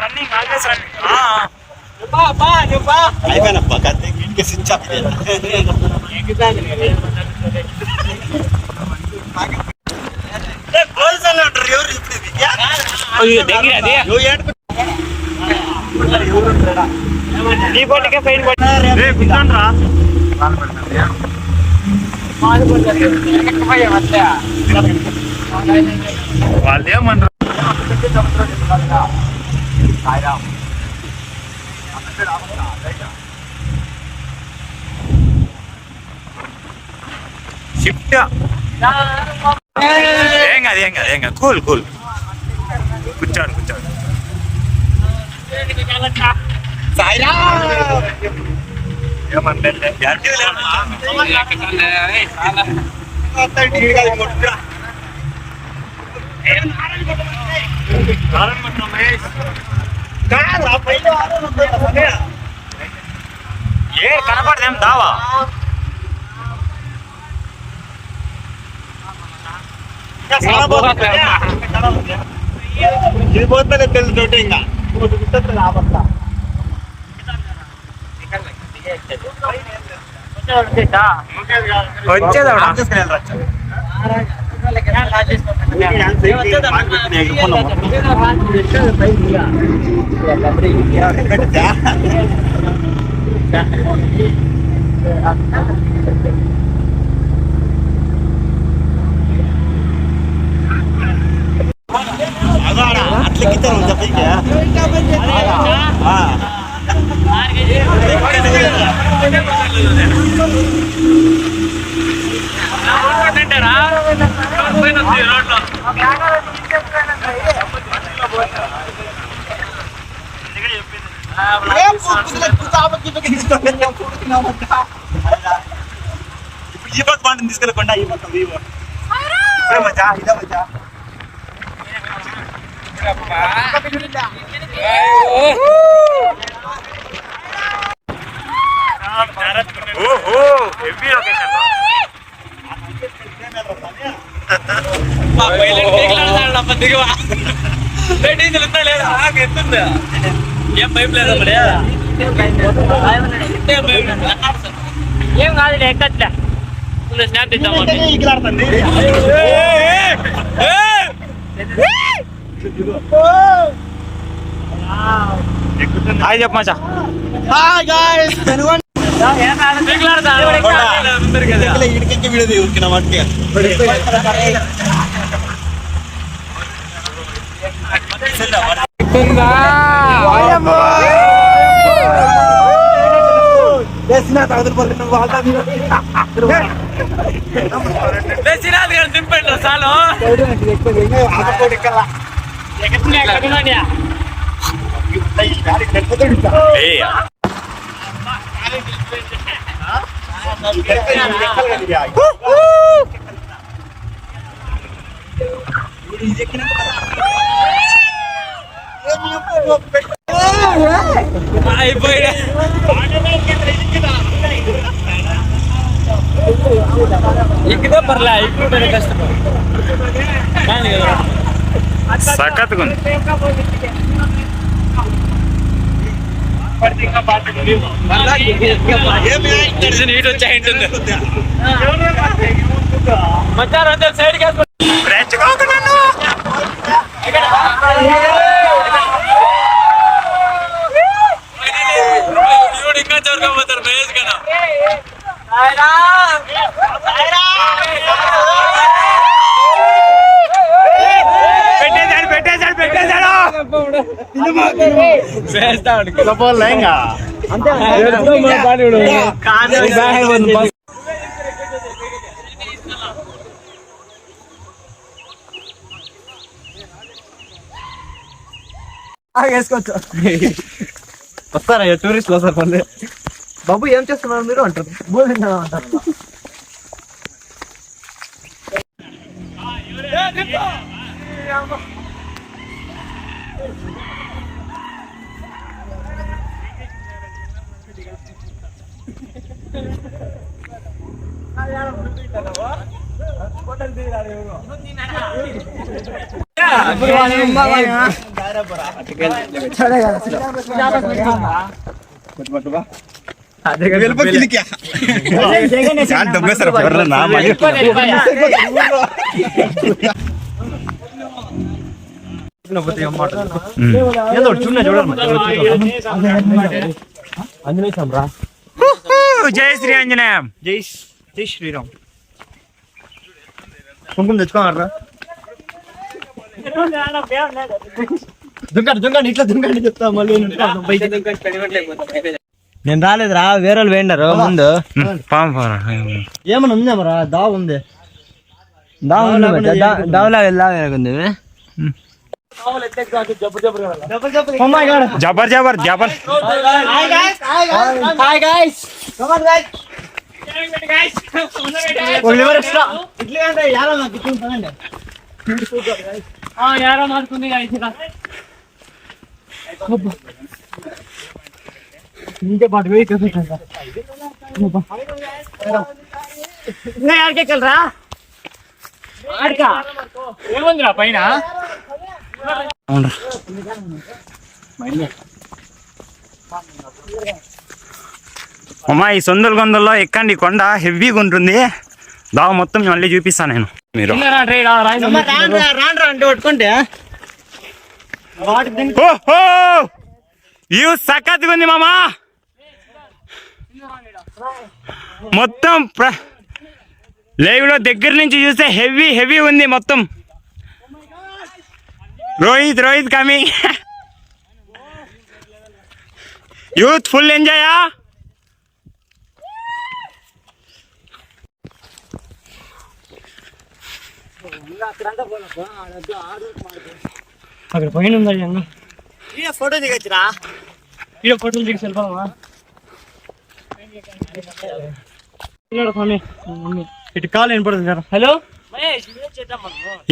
Running అయిపోయినప్ప ఇంటికి switch off వాళ్ళేమన్నారు shift ఏం కాదు కూల్ కూర్చోండి ఏ కనపడదేం దావా ఇది పోతే తెలుసు తోటి ఇంకా ఈ పక్క బాంటిని తీసుకెళ్ళకుండా ఈ పక్క ఇదే మజా హెవీ లొకేషన్ ఏం పైప్ లేదా ఏం కాదు ఎక్కట్లే స్నాప్ ఇద్దామండి హాయ్ చెప్ప మచ్చా హాయ్ గాయ్స్ ఇడికి వీడియో తీసుకున్నా మట్టిగా దింపండి చాలు ఇక్కడ పర్లే ఇప్పుడు కష్టం సకత్గా నీట్ వచ్చాయింటుంది మధ్యాహ్నం సైడ్ ఇంకా జరగబోతారు మహేష్ కన్నా పెట్టేశాడు వేసుకోవచ్చు. వస్తారా టూరిస్టులు వస్తారు పల్లె. బాబు ఏం చేస్తున్నారు మీరు అంటారు, భోజనం అంటారు. జై శ్రీ ఆంజనేయం. జై జై శ్రీరామ్. కుంకుమ తెచ్చుకోమారా. దుంకండి ఇట్లా దుంకండి చెప్తా మళ్ళీ. నేను రాలేదురా, వేరే వాళ్ళు వేయండారు ముందు. ఏమన్నా ఉందేమరా? దావు ఉంది. దావులాగుంది. జబర్ జబర్ జబర్. ఇంకే పాటు ఆడికెళ్ళరా? ఏముందిరా పైన? అమ్మా ఈ సొందల గొందల్లో ఎక్కండి, కొండ హెవీగా ఉంటుంది. దావ మొత్తం మళ్ళీ చూపిస్తాను నేను. మీరు రాండ్రా అంటే పట్టుకుంటే వ్యూ సక్కత్తుగా ఉంది మామా. మొత్తం లైవ్ లో దగ్గర నుంచి చూస్తే హెవీ హెవీ ఉంది మొత్తం. రోహిత్ కమింగ్. యూత్ ఫుల్ ఎంజాయా. అక్కడ పైన ఉందా? ఫోటో దిగచ్చురా. ఈడ ఫోటోలు దిగి వెళ్ళిపోమా. ఇటు కాలు వినపడుతుంది కదా. హలో,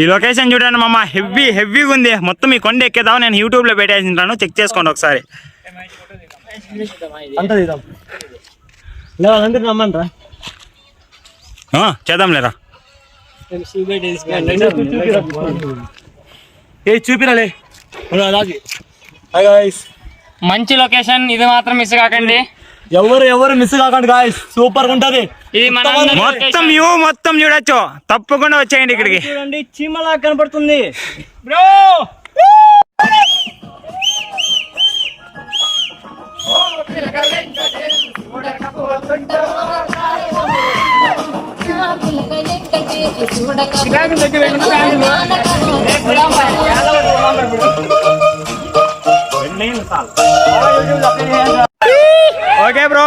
ఈ లొకేషన్ చూడండి మామ, హెవీగా ఉంది మొత్తం. ఈ కొండ ఎక్కేదాం, నేను యూట్యూబ్ లో పెట్టేసింటాను, చెక్ చేసుకోండి ఒకసారి. అంతా తీద్దాం లేదా, అందరు రమ్మంటారా? చేద్దాం లేరా. చూపిరాలే. మంచి లొకేషన్ ఇది, మాత్రం మిస్ కాకండి. ఎవరు మిస్ కాకండి గాయ్స్, సూపర్ గా ఉంటది. ఇది మన మొత్తం వ్యూ మొత్తం చూడొచ్చు, తప్పకుండా వచ్చేయండి ఇక్కడికి. చూడండి చీమలా కనపడుతుంది బ్రో. Okay bro.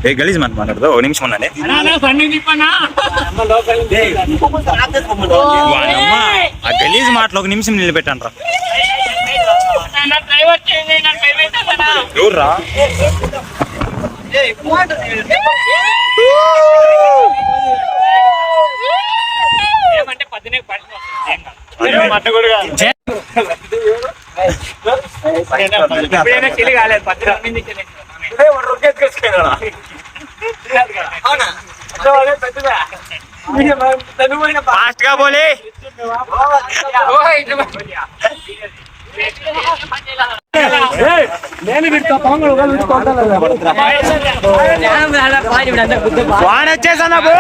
ఏ గలీజ్ మాట మాట్లాడదు ఓ నిమిషం ఉన్నానే ఆ గలీజ్ మాటలు ఒక నిమిషం నిలబెట్టాను రా ఎవర్రా ఏమంటే 18 చెల్లి కాలేదు 18 ఫాస్ట్ గా పోలే వాన వచ్చేసానా బో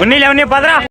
ఉన్నీలే పదరా